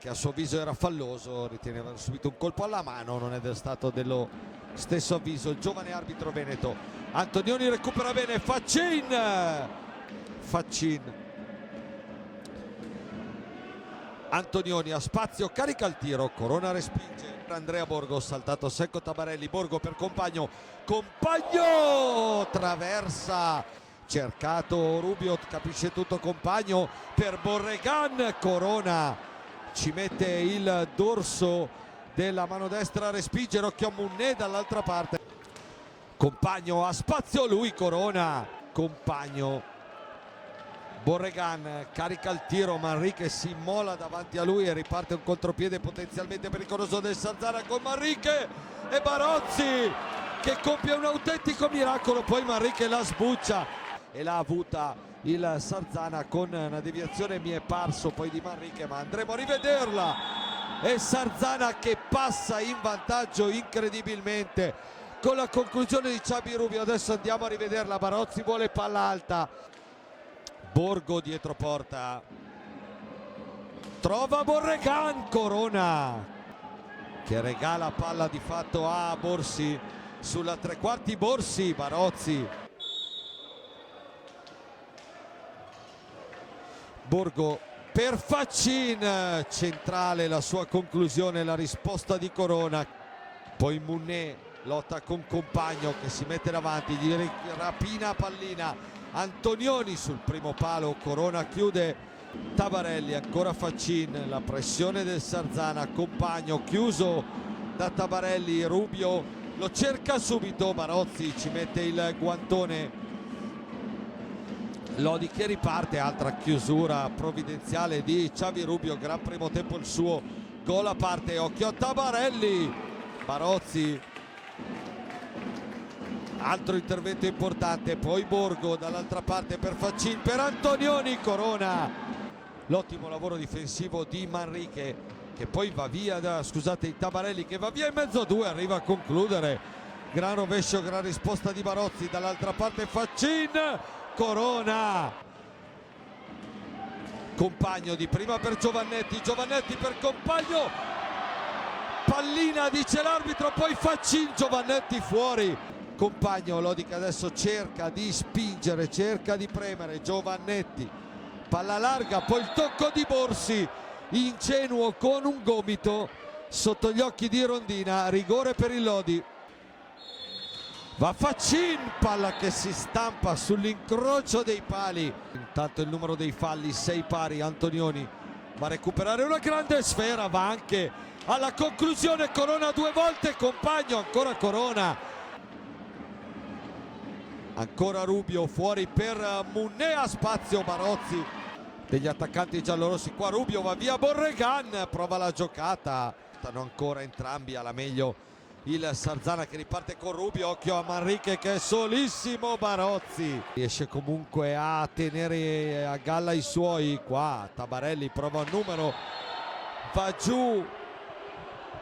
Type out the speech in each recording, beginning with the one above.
che a suo avviso era falloso, ritiene aver subito un colpo alla mano, non è stato dello stesso avviso il giovane arbitro veneto. Antonioni recupera bene, Faccin, Antonioni ha spazio, carica il tiro, Corona respinge, Andrea Borgo, saltato secco Tabarelli, Borgo per Compagno, Compagno traversa, cercato Rubio, capisce tutto Compagno per Borregan, Corona ci mette il dorso della mano destra, respinge, occhio a Munné dall'altra parte, Compagno ha spazio lui, Corona, Compagno, Borregan carica il tiro, Manrique si immola davanti a lui e riparte un contropiede potenzialmente pericoloso del Sarzana con Manrique e Barozzi che compie un autentico miracolo, poi Manrique la sbuccia e l'ha avuta il Sarzana con una deviazione, mi è parso poi di Manrique, ma andremo a rivederla, e Sarzana che passa in vantaggio incredibilmente con la conclusione di Xabi Rubio. Adesso andiamo a rivederla, Barozzi vuole palla alta, Borgo dietro porta, trova Borregan, Corona che regala palla di fatto a Borsi sulla tre quarti, Borsi, Barozzi, Borgo per Faccin, centrale la sua conclusione, la risposta di Corona, poi Munné lotta con Compagno che si mette davanti, gli rapina pallina, Antonioni sul primo palo, Corona chiude, Tabarelli, ancora Faccin, la pressione del Sarzana, Compagno chiuso da Tabarelli, Rubio lo cerca subito, Barozzi ci mette il guantone, Lodi che riparte, altra chiusura provvidenziale di Xabi Rubio, gran primo tempo il suo, gol a parte, occhio a Tabarelli, Barozzi, altro intervento importante, poi Borgo dall'altra parte per Faccin, per Antonioni, Corona, l'ottimo lavoro difensivo di Manrique che poi va via Tabarelli che va via in mezzo a due, arriva a concludere, gran rovescio, gran risposta di Barozzi, dall'altra parte Faccin, Corona, Compagno di prima per Giovannetti, Giovannetti per Compagno, pallina dice l'arbitro, poi Faccin, Giovannetti fuori, Compagno, Lodi che adesso cerca di spingere, cerca di premere, Giovannetti, palla larga, poi il tocco di Borsi, ingenuo con un gomito sotto gli occhi di Rondina, rigore per il Lodi. Va Faccin, palla che si stampa sull'incrocio dei pali, intanto il numero dei falli 6 pari, Antonioni va a recuperare una grande sfera, va anche alla conclusione, Corona due volte, Compagno, ancora Corona, ancora Rubio fuori per Munné, a spazio Barozzi degli attaccanti giallorossi, qua Rubio va via, Borregan prova la giocata, stanno ancora entrambi alla meglio il Sarzana che riparte con Rubio, occhio a Manrique che è solissimo, Barozzi riesce comunque a tenere a galla i suoi, qua Tabarelli prova un numero, va giù,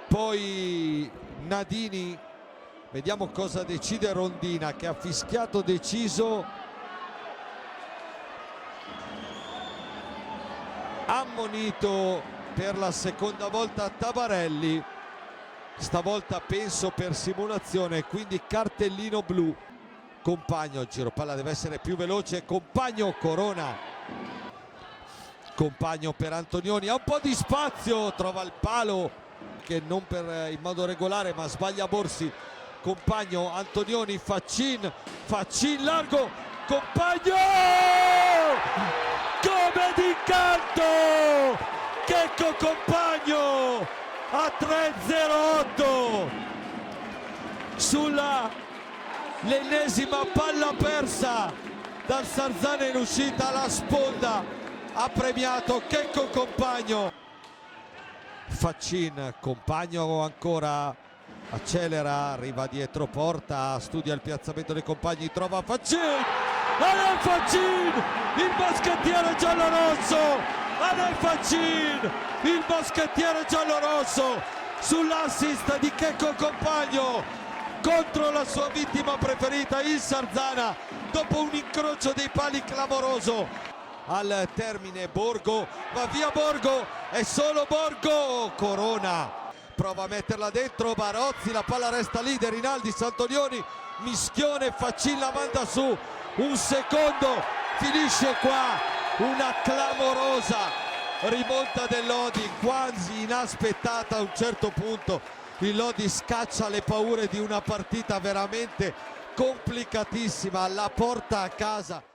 poi Nadini, vediamo cosa decide Rondina che ha fischiato deciso, ammonito per la seconda volta Tabarelli, stavolta penso per simulazione, quindi cartellino blu. Compagno, il giro palla deve essere più veloce, Compagno, Corona, Compagno per Antonioni, ha un po' di spazio, trova il palo che non in modo regolare ma sbaglia Borsi, Compagno, Antonioni, Faccin, Faccin largo, Compagno come d'incanto, Checco Compagno a 3-0-8 sulla l'ennesima palla persa dal Sarzana in uscita, la sponda ha premiato Checco Compagno, Faccin, Compagno ancora accelera, arriva dietro porta, studia il piazzamento dei compagni, trova Faccin, Adel Faccin, il baschettiere giallorosso, Adel Faccin, il baschettiere giallorosso sull'assist di Checco Compagno contro la sua vittima preferita, il Sarzana, dopo un incrocio dei pali clamoroso. al termine. Borgo, va via Borgo, è solo Borgo. Corona prova a metterla dentro, Barozzi, la palla resta lì, De Rinaldi, Santolioni, mischione, Faccin la manda su, un secondo, finisce qua, una clamorosa rimonta del Lodi, quasi inaspettata a un certo punto. Il Lodi scaccia le paure di una partita veramente complicatissima, la porta a casa.